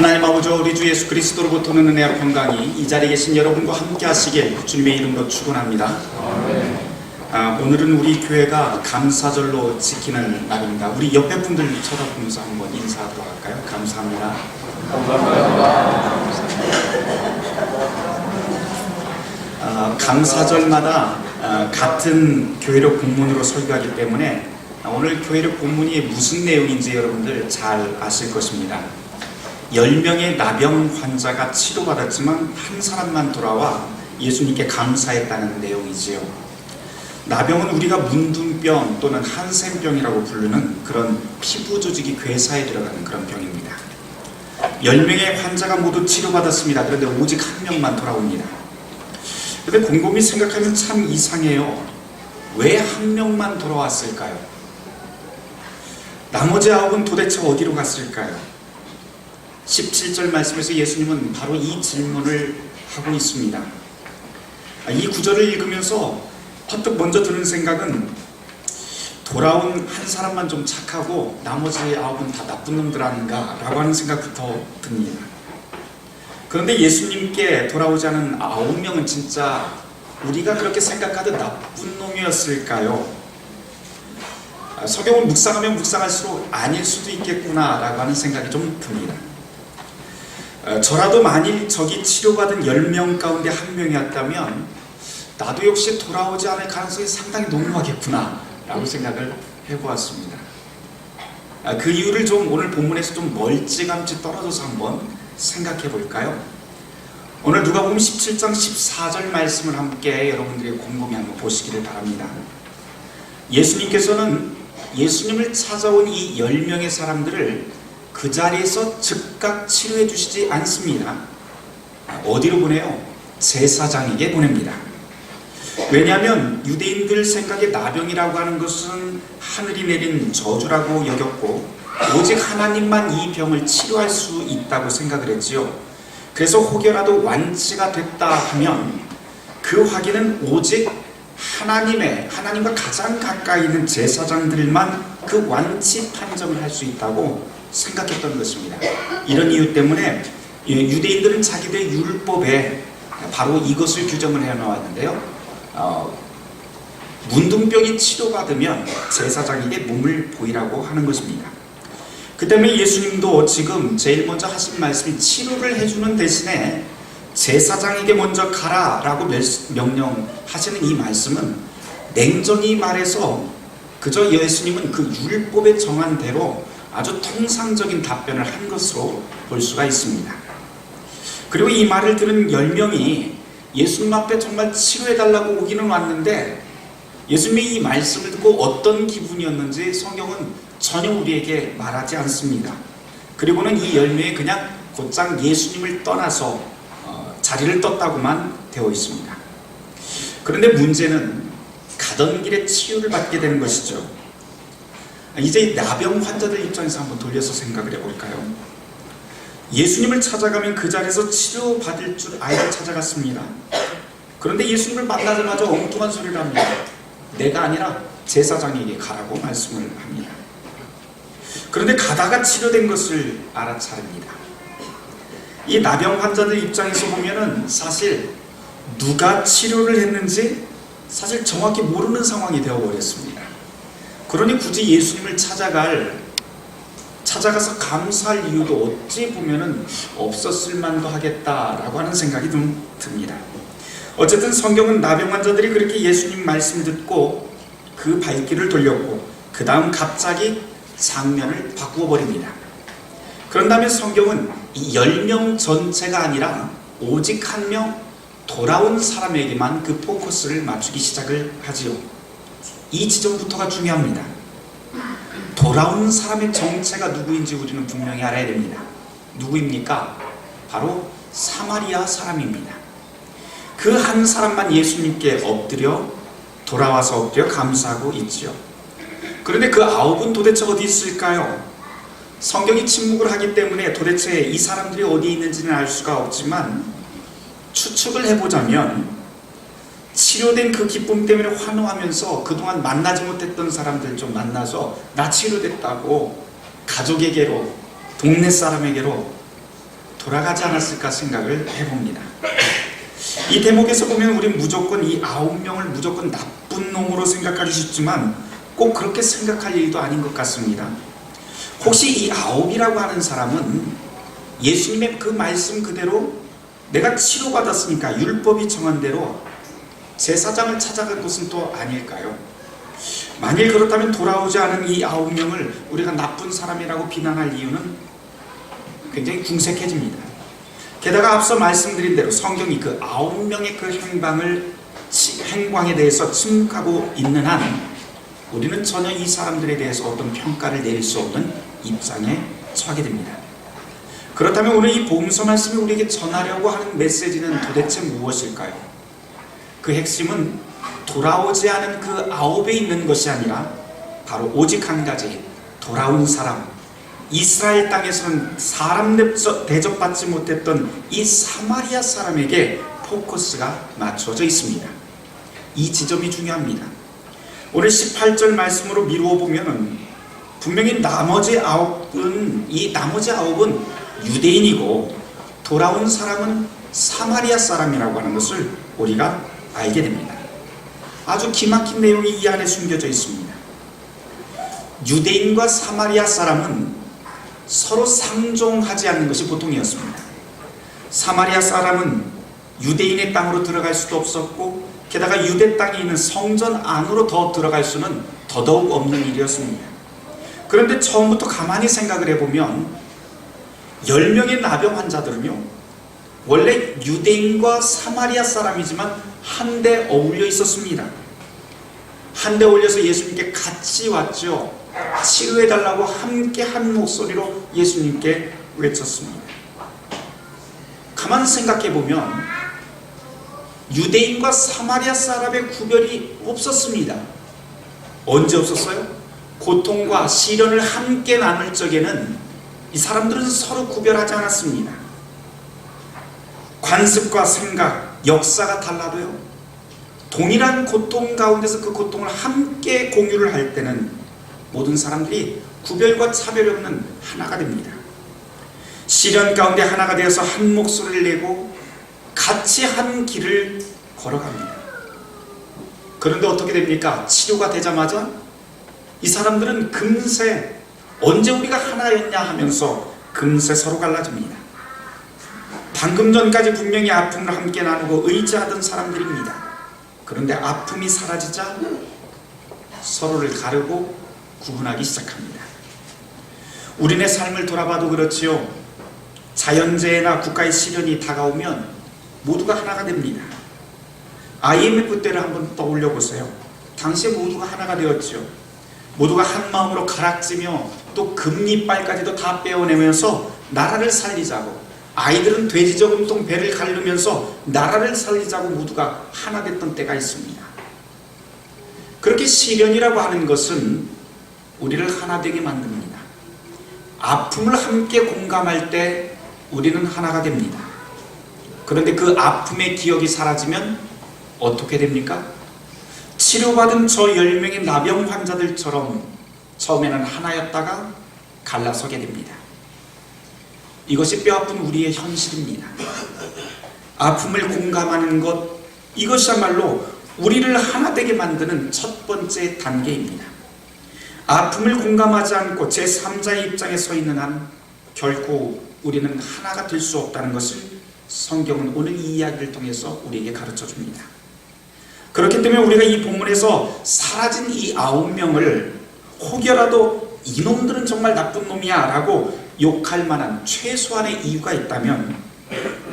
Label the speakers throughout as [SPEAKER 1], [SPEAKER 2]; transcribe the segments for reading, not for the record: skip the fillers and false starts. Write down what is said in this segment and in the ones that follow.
[SPEAKER 1] 하나님 아버지, 우리 주 예수 그리스도로부터는 은혜와 평강이 이 자리에 계신 여러분과 함께 하시길 주님의 이름으로 축원합니다. 오늘은 우리 교회가 감사절로 지키는 날입니다. 우리 옆에 분들 쳐다보면서 한번 인사하도록 할까요? 감사합니다. 감사절마다 같은 교회력 본문으로 설교하기 때문에 오늘 교회력 본문이 무슨 내용인지 여러분들 잘 아실 것입니다. 10명의 나병 환자가 치료받았지만 한 사람만 돌아와 예수님께 감사했다는 내용이지요. 나병은 우리가 문둥병 또는 한센병이라고 부르는 그런 피부 조직이 괴사에 들어가는 그런 병입니다. 10명의 환자가 모두 치료받았습니다. 그런데 오직 한 명만 돌아옵니다. 그런데 곰곰이 생각하면 참 이상해요. 왜 한 명만 돌아왔을까요? 나머지 9은 도대체 어디로 갔을까요? 17절 말씀에서 예수님은 바로 이 질문을 하고 있습니다. 이 구절을 읽으면서 퍼뜩 먼저 드는 생각은 돌아온 한 사람만 좀 착하고 나머지 9은 다 나쁜 놈들 아닌가 라고 하는 생각부터 듭니다. 그런데 예수님께 돌아오지 않은 9명은 진짜 우리가 그렇게 생각하듯 나쁜 놈이었을까요? 성경을 묵상하면 묵상할수록 아닐 수도 있겠구나 라고 하는 생각이 좀 듭니다. 저라도 만일 저기 치료받은 10명 가운데 한 명이었다면 나도 역시 돌아오지 않을 가능성이 상당히 농후하겠구나 라고 생각을 해보았습니다. 그 이유를 좀 오늘 본문에서 좀 멀찌감치 떨어져서 한번 생각해 볼까요? 오늘 누가복음 17장 14절 말씀을 함께 여러분들이 곰곰이 한번 보시기를 바랍니다. 예수님께서는 예수님을 찾아온 이 10명의 사람들을 그 자리에서 즉각 치료해 주시지 않습니다. 어디로 보내요? 제사장에게 보냅니다. 왜냐하면 유대인들 생각에 나병이라고 하는 것은 하늘이 내린 저주라고 여겼고 오직 하나님만 이 병을 치료할 수 있다고 생각을 했지요. 그래서 혹여라도 완치가 됐다 하면 그 확인은 오직 하나님과 가장 가까이 있는 제사장들만 그 완치 판정을 할 수 있다고 생각했던 것입니다. 이런 이유 때문에 유대인들은 자기들의 율법에 바로 이것을 규정을 해놓았는데요. 문둥병이 치료받으면 제사장에게 몸을 보이라고 하는 것입니다. 그 때문에 예수님도 지금 제일 먼저 하신 말씀이 치료를 해주는 대신에 제사장에게 먼저 가라라고 명령하시는 이 말씀은 냉정히 말해서 그저 예수님은 그 율법에 정한 대로 아주 통상적인 답변을 한 것으로 볼 수가 있습니다. 그리고 이 말을 들은 10명이 예수님 앞에 정말 치료해달라고 오기는 왔는데 예수님이 이 말씀을 듣고 어떤 기분이었는지 성경은 전혀 우리에게 말하지 않습니다. 그리고는 이 10명이 그냥 곧장 예수님을 떠나서 자리를 떴다고만 되어 있습니다. 그런데 문제는 가던 길에 치유를 받게 되는 것이죠. 이제 나병 환자들 입장에서 한번 돌려서 생각을 해볼까요? 예수님을 찾아가면 그 자리에서 치료받을 줄 알고 찾아갔습니다. 그런데 예수님을 만나자마자 엉뚱한 소리를 합니다. 내가 아니라 제사장에게 가라고 말씀을 합니다. 그런데 가다가 치료된 것을 알아차립니다. 이 나병 환자들 입장에서 보면은 사실 누가 치료를 했는지 사실 정확히 모르는 상황이 되어버렸습니다. 그러니 굳이 예수님을 찾아가서 감사할 이유도 어찌 보면은 없었을 만도 하겠다라고 하는 생각이 좀 듭니다. 어쨌든 성경은 나병 환자들이 그렇게 예수님 말씀 듣고 그 발길을 돌렸고 그 다음 갑자기 장면을 바꾸어 버립니다. 그런 다음에 성경은 이 10명 전체가 아니라 오직 한 명 돌아온 사람에게만 그 포커스를 맞추기 시작을 하지요. 이 지점부터가 중요합니다. 돌아온 사람의 정체가 누구인지 우리는 분명히 알아야 됩니다. 누구입니까? 바로 사마리아 사람입니다. 그 한 사람만 예수님께 돌아와서 엎드려 감사하고 있지요. 그런데 그 9은 도대체 어디 있을까요? 성경이 침묵을 하기 때문에 도대체 이 사람들이 어디 있는지는 알 수가 없지만 추측을 해보자면 치료된 그 기쁨 때문에 환호하면서 그동안 만나지 못했던 사람들 좀 만나서 나 치료됐다고 가족에게로 동네 사람에게로 돌아가지 않았을까 생각을 해봅니다. 이 대목에서 보면 우리 무조건 이 9명을 무조건 나쁜 놈으로 생각하기 쉽지만 꼭 그렇게 생각할 일도 아닌 것 같습니다. 혹시 이 9이라고 하는 사람은 예수님의 그 말씀 그대로 내가 치료받았으니까 율법이 정한 대로 제사장을 찾아간 것은 또 아닐까요? 만일 그렇다면 돌아오지 않은 이 9명을 우리가 나쁜 사람이라고 비난할 이유는 굉장히 궁색해집니다. 게다가 앞서 말씀드린 대로 성경이 그 9명의 그 행방에 대해서 침묵하고 있는 한 우리는 전혀 이 사람들에 대해서 어떤 평가를 내릴 수 없는 입장에 처하게 됩니다. 그렇다면 오늘 이 복음서 말씀이 우리에게 전하려고 하는 메시지는 도대체 무엇일까요? 그 핵심은 돌아오지 않은 그 9에 있는 것이 아니라 바로 오직 한 가지, 돌아온 사람, 이스라엘 땅에서는 사람 대접받지 못했던 이 사마리아 사람에게 포커스가 맞춰져 있습니다. 이 지점이 중요합니다. 오늘 18절 말씀으로 미루어 보면 분명히 나머지 9은 유대인이고 돌아온 사람은 사마리아 사람이라고 하는 것을 우리가 알게 됩니다. 아주 기막힌 내용이 이 안에 숨겨져 있습니다. 유대인과 사마리아 사람은 서로 상종하지 않는 것이 보통이었습니다. 사마리아 사람은 유대인의 땅으로 들어갈 수도 없었고 게다가 유대 땅에 있는 성전 안으로 더 들어갈 수는 더더욱 없는 일이었습니다. 그런데 처음부터 가만히 생각을 해보면 10명의 나병 환자들은요 원래 유대인과 사마리아 사람이지만 한데 어울려 있었습니다. 한데 어울려서 예수님께 같이 왔죠. 치료해달라고 함께 한 목소리로 예수님께 외쳤습니다. 가만 생각해보면 유대인과 사마리아 사람의 구별이 없었습니다. 언제 없었어요? 고통과 시련을 함께 나눌 적에는 이 사람들은 서로 구별하지 않았습니다. 관습과 생각, 역사가 달라도요 동일한 고통 가운데서 그 고통을 함께 공유를 할 때는 모든 사람들이 구별과 차별이 없는 하나가 됩니다. 시련 가운데 하나가 되어서 한 목소리를 내고 같이 한 길을 걸어갑니다. 그런데 어떻게 됩니까? 치료가 되자마자 이 사람들은 금세 언제 우리가 하나였냐 하면서 금세 서로 갈라집니다. 방금 전까지 분명히 아픔을 함께 나누고 의지하던 사람들입니다. 그런데 아픔이 사라지자 서로를 가르고 구분하기 시작합니다. 우리네 삶을 돌아봐도 그렇지요. 자연재해나 국가의 시련이 다가오면 모두가 하나가 됩니다. IMF 때를 한번 떠올려 보세요. 당시에 모두가 하나가 되었죠. 모두가 한 마음으로 가락지며 또 금리빨까지도 다 빼어내면서 나라를 살리자고, 아이들은 돼지 저금통 배를 가르면서 나라를 살리자고 모두가 하나 됐던 때가 있습니다. 그렇게 시련이라고 하는 것은 우리를 하나 되게 만듭니다. 아픔을 함께 공감할 때 우리는 하나가 됩니다. 그런데 그 아픔의 기억이 사라지면 어떻게 됩니까? 치료받은 저 10명의 나병 환자들처럼 처음에는 하나였다가 갈라서게 됩니다. 이것이 뼈아픈 우리의 현실입니다. 아픔을 공감하는 것, 이것이야말로 우리를 하나 되게 만드는 첫 번째 단계입니다. 아픔을 공감하지 않고 제3자의 입장에 서 있는 한 결코 우리는 하나가 될 수 없다는 것을 성경은 오늘 이 이야기를 통해서 우리에게 가르쳐 줍니다. 그렇기 때문에 우리가 이 본문에서 사라진 이 9명을 혹여라도 이놈들은 정말 나쁜 놈이야 라고 욕할 만한 최소한의 이유가 있다면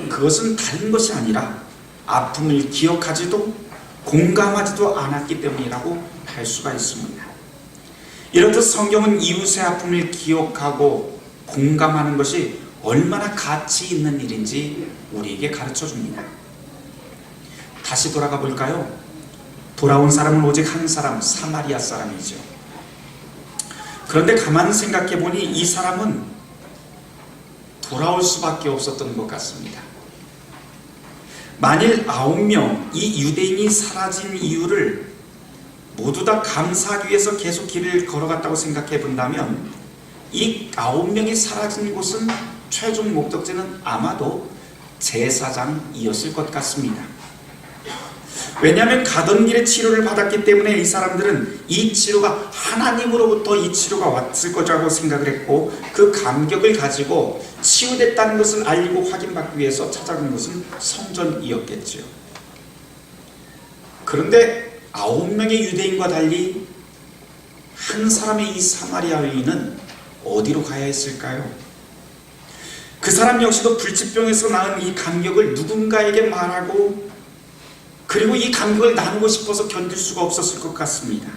[SPEAKER 1] 그것은 다른 것이 아니라 아픔을 기억하지도 공감하지도 않았기 때문이라고 할 수가 있습니다. 이렇듯 성경은 이웃의 아픔을 기억하고 공감하는 것이 얼마나 가치 있는 일인지 우리에게 가르쳐 줍니다. 다시 돌아가 볼까요? 돌아온 사람은 오직 한 사람, 사마리아 사람이죠. 그런데 가만 생각해 보니 이 사람은 돌아올 수밖에 없었던 것 같습니다. 만일 9명, 이 유대인이 사라진 이유를 모두 다 감사하기 위해서 계속 길을 걸어갔다고 생각해 본다면 이 9명이 사라진 곳은 최종 목적지는 아마도 제사장이었을 것 같습니다. 왜냐하면 가던 길에 치료를 받았기 때문에 이 사람들은 이 치료가 하나님으로부터 이 치료가 왔을 거라고 생각을 했고, 그 감격을 가지고 치유됐다는 것을 알고 확인받기 위해서 찾아간 것은 성전이었겠지요. 그런데 9명의 유대인과 달리 한 사람의 이 사마리아 여인은 어디로 가야 했을까요? 그 사람 역시도 불치병에서 나은 이 감격을 누군가에게 말하고, 그리고 이 감격을 나누고 싶어서 견딜 수가 없었을 것 같습니다.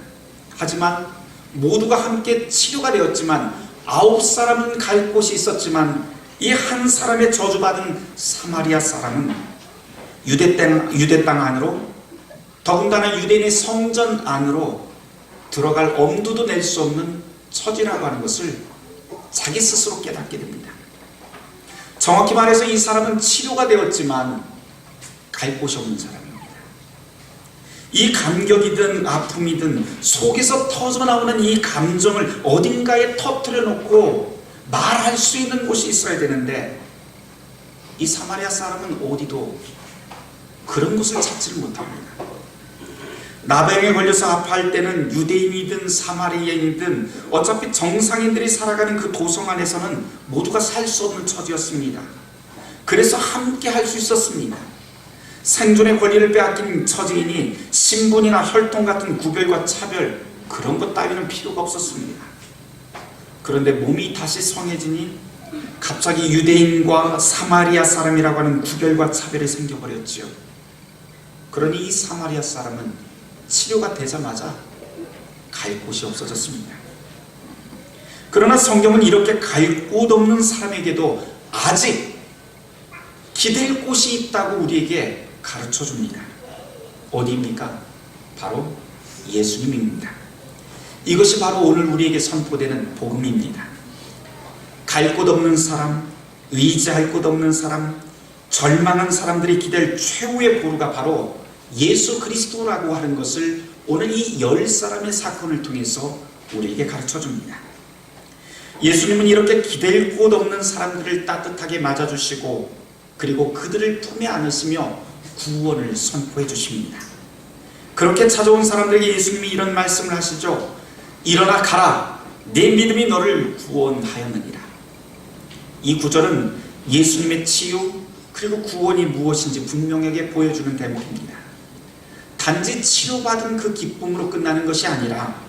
[SPEAKER 1] 하지만 모두가 함께 치료가 되었지만 9사람은 갈 곳이 있었지만 이 한 사람의 저주받은 사마리아 사람은 유대 땅 안으로, 더군다나 유대인의 성전 안으로 들어갈 엄두도 낼 수 없는 처지라고 하는 것을 자기 스스로 깨닫게 됩니다. 정확히 말해서 이 사람은 치료가 되었지만 갈 곳이 없는 사람입니다. 이 감격이든 아픔이든 속에서 터져나오는 이 감정을 어딘가에 터뜨려 놓고 말할 수 있는 곳이 있어야 되는데, 이 사마리아 사람은 어디도 그런 곳을 찾지를 못합니다. 나병에 걸려서 아파할 때는 유대인이든 사마리아인이든 어차피 정상인들이 살아가는 그 도성 안에서는 모두가 살 수 없는 처지였습니다. 그래서 함께 할 수 있었습니다. 생존의 권리를 빼앗긴 처지이니 신분이나 혈통 같은 구별과 차별, 그런 것 따위는 필요가 없었습니다. 그런데 몸이 다시 성해지니 갑자기 유대인과 사마리아 사람이라고 하는 구별과 차별이 생겨버렸지요. 그러니 이 사마리아 사람은 치료가 되자마자 갈 곳이 없어졌습니다. 그러나 성경은 이렇게 갈 곳 없는 사람에게도 아직 기댈 곳이 있다고 우리에게 가르쳐 줍니다. 어디입니까? 바로 예수님입니다. 이것이 바로 오늘 우리에게 선포되는 복음입니다. 갈 곳 없는 사람, 의지할 곳 없는 사람, 절망한 사람들이 기댈 최후의 보루가 바로 예수 그리스도라고 하는 것을 오늘 이 10사람의 사건을 통해서 우리에게 가르쳐 줍니다. 예수님은 이렇게 기댈 곳 없는 사람들을 따뜻하게 맞아주시고, 그리고 그들을 품에 안으시며 구원을 선포해 주십니다. 그렇게 찾아온 사람들에게 예수님이 이런 말씀을 하시죠. 일어나 가라, 내 믿음이 너를 구원하였느니라. 이 구절은 예수님의 치유 그리고 구원이 무엇인지 분명하게 보여주는 대목입니다. 단지 치료받은 그 기쁨으로 끝나는 것이 아니라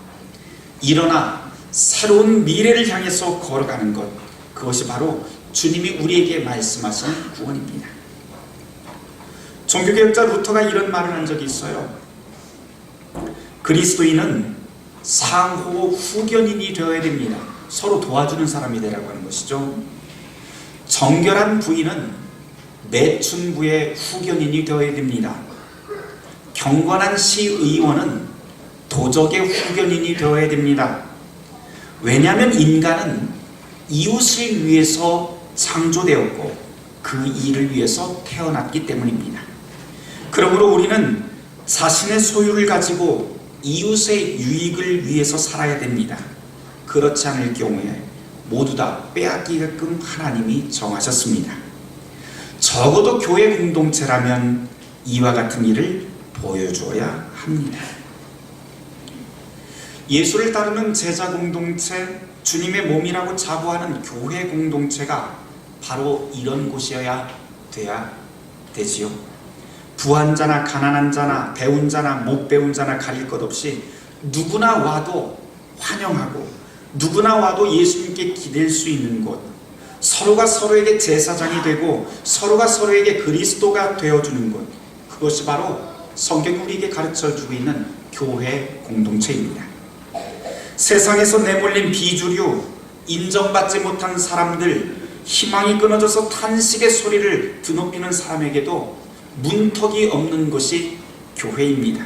[SPEAKER 1] 일어나 새로운 미래를 향해서 걸어가는 것, 그것이 바로 주님이 우리에게 말씀하신 구원입니다. 종교개혁자 루터가 이런 말을 한 적이 있어요. 그리스도인은 상호 후견인이 되어야 됩니다. 서로 도와주는 사람이 되라고 하는 것이죠. 정결한 부인은 매춘부의 후견인이 되어야 됩니다. 경건한 시의원은 도적의 후견인이 되어야 됩니다. 왜냐하면 인간은 이웃을 위해서 창조되었고 그 일을 위해서 태어났기 때문입니다. 그러므로 우리는 자신의 소유를 가지고 이웃의 유익을 위해서 살아야 됩니다. 그렇지 않을 경우에 모두 다 빼앗기게끔 하나님이 정하셨습니다. 적어도 교회 공동체라면 이와 같은 일을 보여줘야 합니다. 예수를 따르는 제자 공동체, 주님의 몸이라고 자부하는 교회 공동체가 바로 이런 곳이어야 되지요. 부한 자나 가난한 자나 배운 자나 못 배운 자나 가릴 것 없이 누구나 와도 환영하고 누구나 와도 예수님께 기댈 수 있는 곳, 서로가 서로에게 제사장이 되고 서로가 서로에게 그리스도가 되어주는 곳, 그것이 바로 성경이 우리에게 가르쳐주고 있는 교회 공동체입니다. 세상에서 내몰린 비주류, 인정받지 못한 사람들, 희망이 끊어져서 탄식의 소리를 드높이는 사람에게도 문턱이 없는 것이 교회입니다.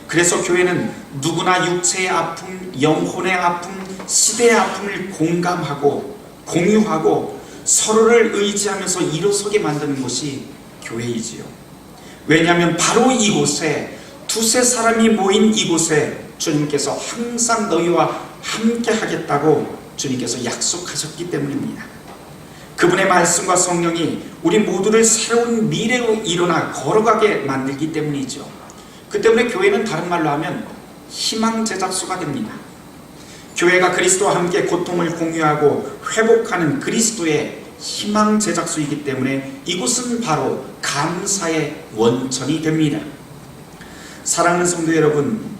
[SPEAKER 1] 그래서 교회는 누구나 육체의 아픔, 영혼의 아픔, 시대의 아픔을 공감하고 공유하고 서로를 의지하면서 일어서게 만드는 것이 교회이지요. 왜냐하면 바로 이곳에 두세 사람이 모인 이곳에 주님께서 항상 너희와 함께 하겠다고 주님께서 약속하셨기 때문입니다. 그분의 말씀과 성령이 우리 모두를 새로운 미래로 일어나 걸어가게 만들기 때문이죠. 그 때문에 교회는 다른 말로 하면 희망 제작소가 됩니다. 교회가 그리스도와 함께 고통을 공유하고 회복하는 그리스도의 희망 제작소이기 때문에 이곳은 바로 감사의 원천이 됩니다. 사랑하는 성도 여러분,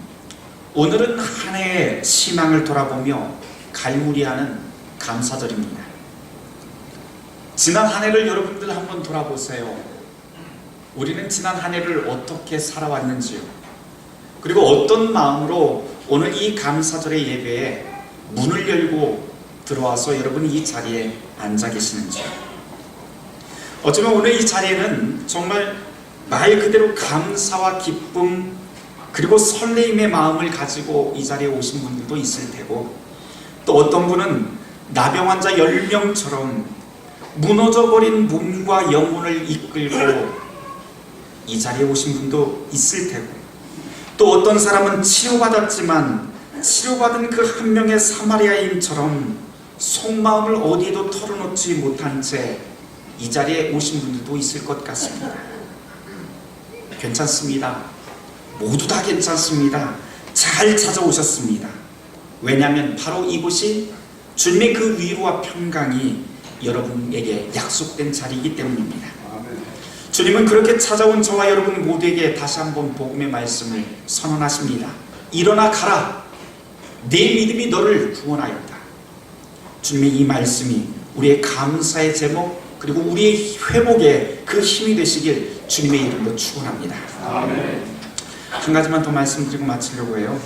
[SPEAKER 1] 오늘은 한 해의 신앙을 돌아보며 갈무리하는 감사절입니다. 지난 한 해를 여러분들 한번 돌아보세요. 우리는 지난 한 해를 어떻게 살아왔는지요? 그리고 어떤 마음으로 오늘 이 감사절의 예배에 문을 열고 들어와서 여러분이 이 자리에 앉아 계시는지요? 어쩌면 오늘 이 자리에는 정말 말 그대로 감사와 기쁨 그리고 설레임의 마음을 가지고 이 자리에 오신 분들도 있을 테고, 또 어떤 분은 나병 환자 10명처럼 무너져버린 몸과 영혼을 이끌고 이 자리에 오신 분도 있을 테고, 또 어떤 사람은 치료받았지만 치료받은 그 한 명의 사마리아인처럼 속마음을 어디에도 털어놓지 못한 채 이 자리에 오신 분들도 있을 것 같습니다. 괜찮습니다. 모두 다 괜찮습니다. 잘 찾아오셨습니다. 왜냐하면 바로 이곳이 주님의 그 위로와 평강이 여러분에게 약속된 자리이기 때문입니다. 주님은 그렇게 찾아온 저와 여러분 모두에게 다시 한번 복음의 말씀을 선언하십니다. 일어나 가라. 내 믿음이 너를 구원하였다. 주님의 이 말씀이 우리의 감사의 제목 그리고 우리의 회복에 그 힘이 되시길 주님의 이름으로 축원합니다. 아멘. 한 가지만 더 말씀드리고 마치려고 해요.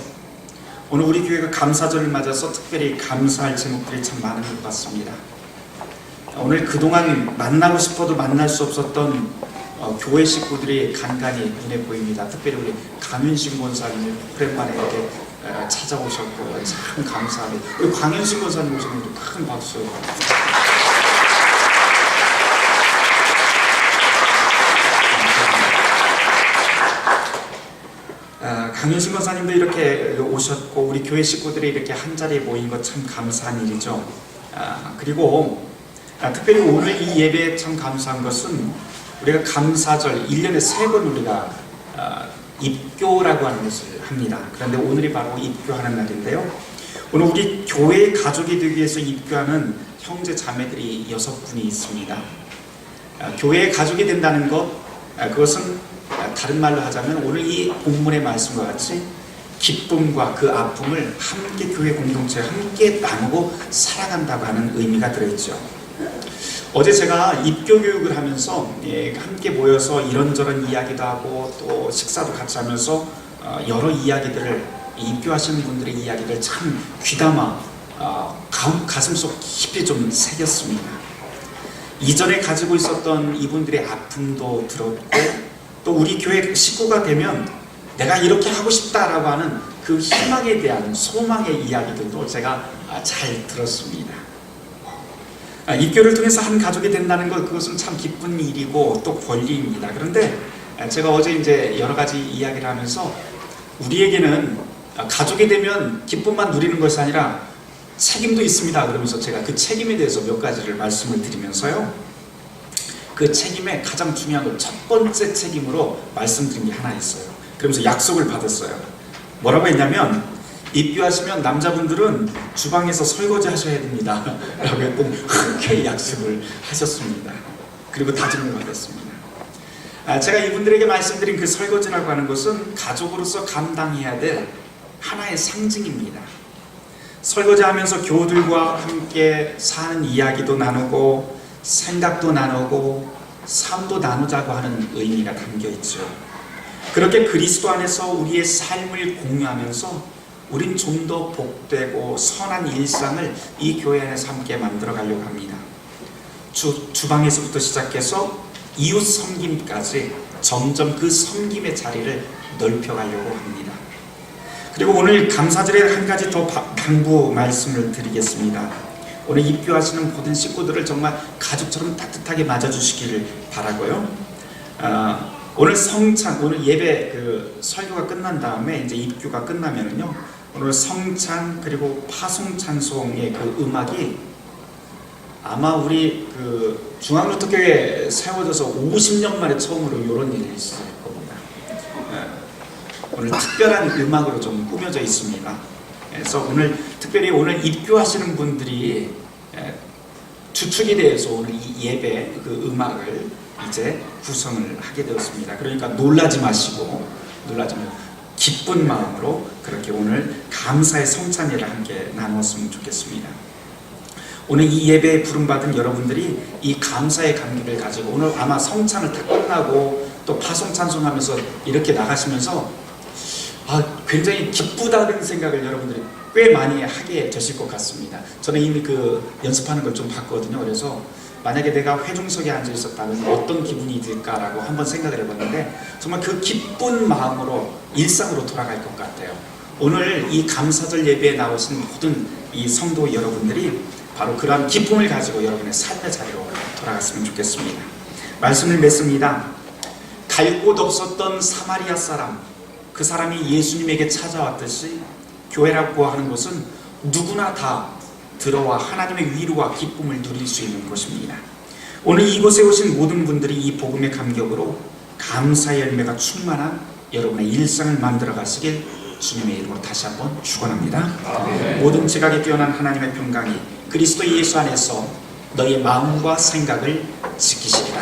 [SPEAKER 1] 오늘 우리 교회가 감사절을 맞아서 특별히 감사할 제목들이 참 많은 것 같습니다. 오늘 그동안 만나고 싶어도 만날 수 없었던 교회 식구들이 간간히 눈에 보입니다. 특별히 우리 강윤식 권사님이 오랜만에 이렇게 찾아오셨고 참 감사합니다. 우리 강윤식 권사님 오신 분들 큰 박수. 강윤식 권사님도 이렇게 오셨고 우리 교회 식구들이 이렇게 한자리에 모인 것 참 감사한 일이죠. 그리고 특별히 오늘 이 예배에 참 감사한 것은 우리가 감사절 1년에 3번 우리가 입교라고 하는 것을 합니다. 그런데 오늘이 바로 입교하는 날인데요. 오늘 우리 교회의 가족이 되기 위해서 입교하는 형제 자매들이 6분이 있습니다. 교회의 가족이 된다는 것, 그것은 다른 말로 하자면 오늘 이 본문의 말씀과 같이 기쁨과 그 아픔을 함께 교회 공동체에 함께 나누고 살아간다고 하는 의미가 들어있죠. 어제 제가 입교 교육을 하면서 함께 모여서 이런저런 이야기도 하고 또 식사도 같이 하면서 여러 이야기들을 입교하시는 분들의 이야기를 참 귀담아 가슴속 깊이 좀 새겼습니다. 이전에 가지고 있었던 이분들의 아픔도 들었고 또 우리 교회 식구가 되면 내가 이렇게 하고 싶다라고 하는 그 희망에 대한 소망의 이야기들도 제가 잘 들었습니다. 입교를 통해서 한 가족이 된다는 것, 그것은 참 기쁜 일이고 또 권리입니다. 그런데 제가 어제 이제 여러 가지 이야기를 하면서 우리에게는 가족이 되면 기쁨만 누리는 것이 아니라 책임도 있습니다. 그러면서 제가 그 책임에 대해서 몇 가지를 말씀을 드리면서요. 그 책임의 가장 중요한 것, 첫 번째 책임으로 말씀드린 게 하나 있어요. 그러면서 약속을 받았어요. 뭐라고 했냐면 입교하시면 남자분들은 주방에서 설거지 하셔야 됩니다 라고 했더니 흔쾌히 약속을 하셨습니다. 그리고 다짐을 받았습니다. 제가 이분들에게 말씀드린 그 설거지라고 하는 것은 가족으로서 감당해야 될 하나의 상징입니다. 설거지하면서 교우들과 함께 사는 이야기도 나누고 생각도 나누고 삶도 나누자고 하는 의미가 담겨 있죠. 그렇게 그리스도 안에서 우리의 삶을 공유하면서 우린 좀 더 복되고 선한 일상을 이 교회 안에서 함께 만들어 가려고 합니다. 주방에서부터 시작해서 이웃 섬김까지 점점 그 섬김의 자리를 넓혀 가려고 합니다. 그리고 오늘 감사절에 한 가지 더 당부 말씀을 드리겠습니다. 오늘 입교하시는 모든 식구들을 정말 가족처럼 따뜻하게 맞아주시기를 바라고요. 오늘 성찬, 오늘 예배 그 설교가 끝난 다음에 이제 입교가 끝나면은요, 오늘 성찬 그리고 파송찬송의 그 음악이 아마 우리 그 중앙루터교회 세워져서 50년 만에 처음으로 이런 일이 있을 겁니다. 오늘 특별한 음악으로 좀 꾸며져 있습니다. 그래서 오늘 특별히 오늘 입교하시는 분들이 주축이 되어서 오늘 이 예배 그 음악을 이제 구성을 하게 되었습니다. 그러니까 놀라지 마시고 기쁜 마음으로 그렇게 오늘 감사의 성찬회를 함께 나누었으면 좋겠습니다. 오늘 이 예배에 부름받은 여러분들이 이 감사의 감격을 가지고 오늘 아마 성찬을 다 끝나고 또 파송 찬송하면서 이렇게 나가시면서 굉장히 기쁘다는 생각을 여러분들이 꽤 많이 하게 되실 것 같습니다. 저는 이미 그 연습하는 걸 좀 봤거든요. 그래서 만약에 내가 회중석에 앉아 있었다면 어떤 기분이 들까라고 한번 생각을 해봤는데 정말 그 기쁜 마음으로 일상으로 돌아갈 것 같아요. 오늘 이 감사절 예배에 나오신 모든 이 성도 여러분들이 바로 그러한 기쁨을 가지고 여러분의 삶의 자리로 돌아갔으면 좋겠습니다. 말씀을 맺습니다. 갈 곳 없었던 사마리아 사람, 그 사람이 예수님에게 찾아왔듯이 교회라고 하는 곳은 누구나 다 들어와 하나님의 위로와 기쁨을 누릴 수 있는 곳입니다. 오늘 이곳에 오신 모든 분들이 이 복음의 감격으로 감사의 열매가 충만한 여러분의 일상을 만들어 가시길 주님의 이름으로 다시 한번 축원합니다. 모든 지각에 뛰어난 하나님의 평강이 그리스도 예수 안에서 너희의 마음과 생각을 지키시리라.